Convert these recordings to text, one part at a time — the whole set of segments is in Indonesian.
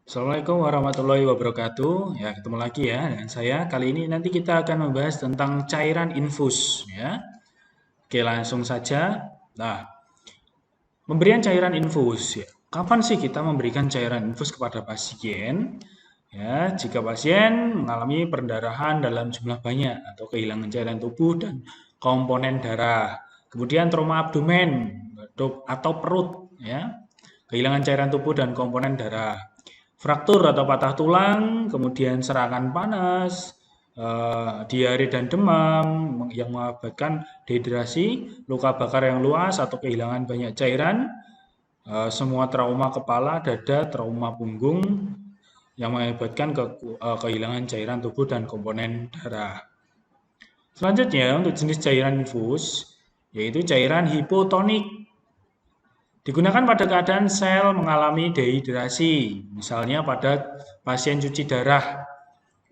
Assalamualaikum warahmatullahi wabarakatuh. Ya, ketemu lagi ya dengan saya. Kali ini nanti kita akan membahas tentang cairan infus ya. Oke, langsung saja. Nah, pemberian cairan infus ya. Kapan sih kita memberikan cairan infus kepada pasien? Ya, jika pasien mengalami perdarahan dalam jumlah banyak atau kehilangan cairan tubuh dan komponen darah. Kemudian trauma abdomen atau perut ya. Kehilangan cairan tubuh dan komponen darah, fraktur atau patah tulang, kemudian serangan panas, diare dan demam yang mengakibatkan dehidrasi, luka bakar yang luas atau kehilangan banyak cairan, semua trauma kepala, dada, trauma punggung yang mengakibatkan kehilangan cairan tubuh dan komponen darah. Selanjutnya untuk jenis cairan infus yaitu cairan hipotonik. Digunakan pada keadaan sel mengalami dehidrasi, misalnya pada pasien cuci darah.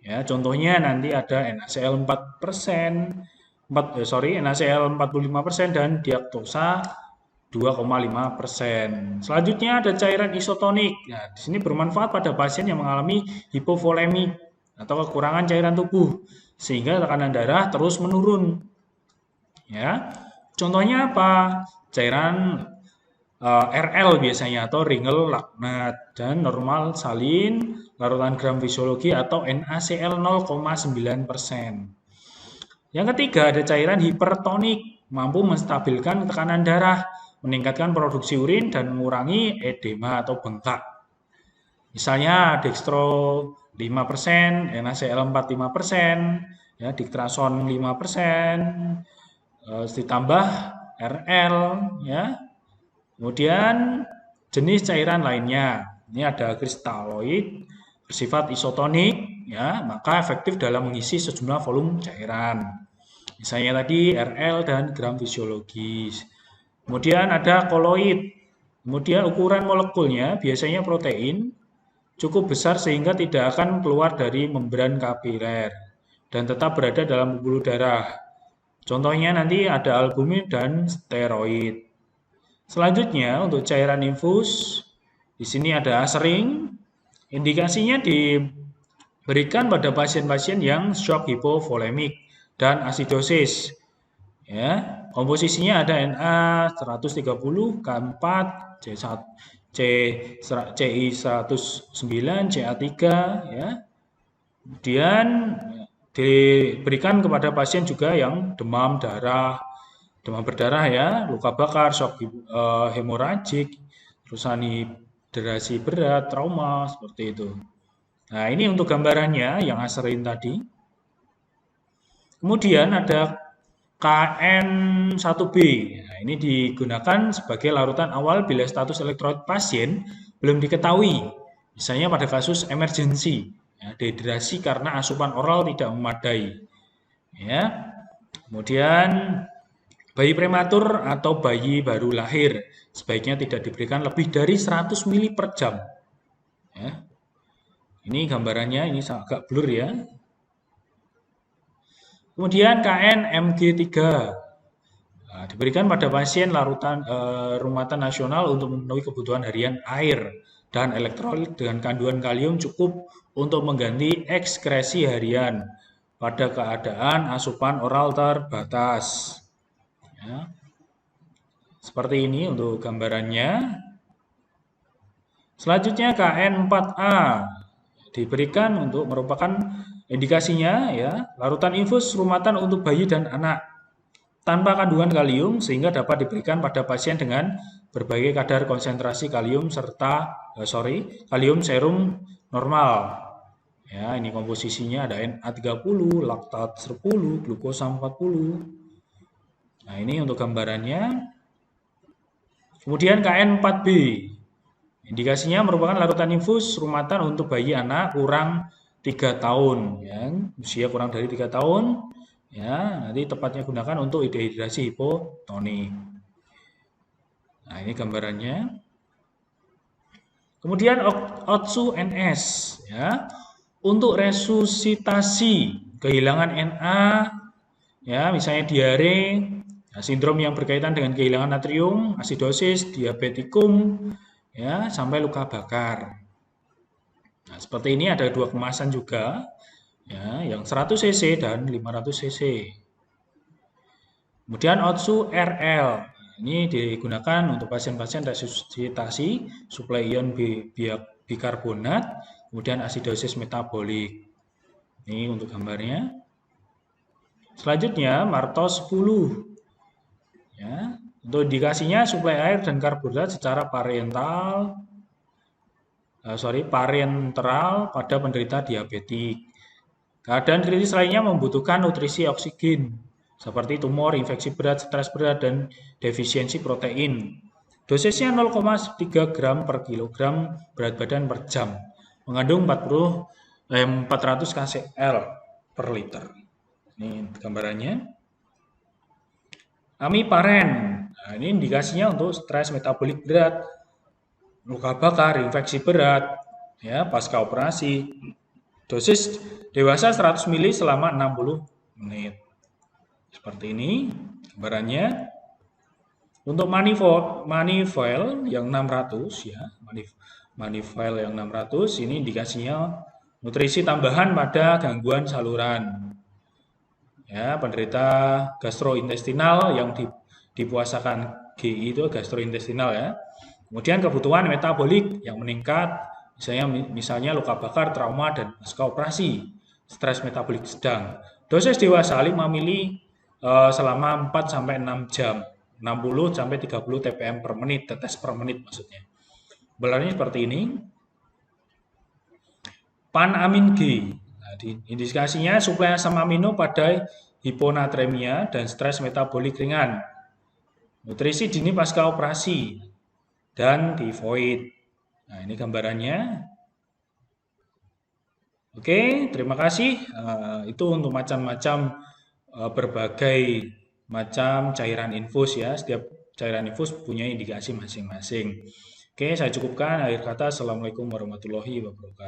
Ya, contohnya nanti ada NaCl 4%, NaCl 45% dan diaktosa 2,5%. Selanjutnya ada cairan isotonik. Nah, di sini bermanfaat pada pasien yang mengalami hipovolemik atau kekurangan cairan tubuh sehingga tekanan darah terus menurun. Ya. Contohnya apa? Cairan RL biasanya atau ringel lagnat dan normal salin larutan gram fisiologi atau NaCl 0,9%. Yang ketiga ada cairan hipertonik, mampu menstabilkan tekanan darah, meningkatkan produksi urin dan mengurangi edema atau bengkak. Misalnya dextro 5%, NaCl 45%, ya, diktrason 5%, ditambah RL, ya. Kemudian jenis cairan lainnya, ini ada kristaloid, bersifat isotonik, ya, maka efektif dalam mengisi sejumlah volume cairan. Misalnya tadi RL dan gram fisiologis. Kemudian ada koloid. Kemudian ukuran molekulnya biasanya protein cukup besar sehingga tidak akan keluar dari membran kapiler dan tetap berada dalam pembuluh darah. Contohnya nanti ada albumin dan steroid. Selanjutnya untuk cairan infus, di sini ada sering. Indikasinya diberikan pada pasien-pasien yang shock hipovolemik dan asidosis. Ya, komposisinya ada Na 130, K4, C1, CI 109, CA3 ya. Kemudian diberikan kepada pasien juga yang demam berdarah ya, luka bakar, shock hemoragik, terus dehidrasi berat, trauma seperti itu. Nah, ini untuk gambarannya yang aserin tadi. Kemudian ada KN1B. Nah, ini digunakan sebagai larutan awal bila status elektrolit pasien belum diketahui. Misalnya pada kasus emergensi, ya, dehidrasi karena asupan oral tidak memadai. Ya. Kemudian bayi prematur atau bayi baru lahir sebaiknya tidak diberikan lebih dari 100 ml per jam. Ya. Ini gambarannya, ini agak blur ya. Kemudian KN-MG3 diberikan pada pasien larutan ruatan nasional untuk memenuhi kebutuhan harian air dan elektrolit dengan kandungan kalium cukup untuk mengganti ekskresi harian pada keadaan asupan oral terbatas. Ya. Seperti ini untuk gambarannya. Selanjutnya KN4A diberikan untuk merupakan indikasinya ya, larutan infus ruatan untuk bayi dan anak tanpa kandungan kalium sehingga dapat diberikan pada pasien dengan berbagai kadar konsentrasi kalium serta kalium serum normal. Ya, ini komposisinya ada Na30, laktat 10, glukosa 40. Nah, ini untuk gambarannya. Kemudian KN4B. Indikasinya merupakan larutan infus ruatan untuk bayi anak kurang 3 tahun, ya. Usia kurang dari 3 tahun. Ya, nanti tepatnya gunakan untuk dehidrasi hipotonik. Nah, ini gambarannya. Kemudian Otsu NS, ya. Untuk resusitasi kehilangan Na, ya, misalnya diare, ya, sindrom yang berkaitan dengan kehilangan natrium, asidosis, diabetikum, ya, sampai luka bakar. Nah, seperti ini ada dua kemasan juga, ya, yang 100 cc dan 500 cc. Kemudian Otsu RL. Ini digunakan untuk pasien-pasien resusitasi, suplai ion bikarbonat, kemudian asidosis metabolik. Ini untuk gambarnya. Selanjutnya Martos 10. Ya, untuk indikasinya suplai air dan karbohidrat secara parenteral pada penderita diabetik. Keadaan kritis lainnya membutuhkan nutrisi oksigen, seperti tumor, infeksi berat, stres berat, dan defisiensi protein. Dosisnya 0,3 gram per kilogram berat badan per jam, mengandung 400 kcal per liter. Ini gambarannya. Amiparen. Nah, ini indikasinya untuk stres metabolik berat, luka bakar, infeksi berat, ya, pasca operasi. Dosis dewasa 100 ml selama 60 menit. Seperti ini gambarannya. Untuk Manifil yang 600 ya, Manifil yang 600 ini indikasinya nutrisi tambahan pada gangguan saluran. Ya, penderita gastrointestinal yang dipuasakan GI itu gastrointestinal ya. Kemudian kebutuhan metabolik yang meningkat, misalnya luka bakar, trauma, dan pasca operasi, stres metabolik sedang. Dosis dewasa 5 ml selama 4-6 jam, 60-30 TPM per menit, tetes per menit maksudnya. Belarnya seperti ini. Panamin G. Nah, indikasinya suplai asam amino pada hiponatremia dan stres metabolik ringan. Nutrisi dini pasca operasi dan tifoid. Nah, ini gambarannya. Oke, terima kasih. Itu untuk macam-macam berbagai macam cairan infus ya. Setiap cairan infus punya indikasi masing-masing. Oke, saya cukupkan. Akhir kata, Assalamualaikum warahmatullahi wabarakatuh.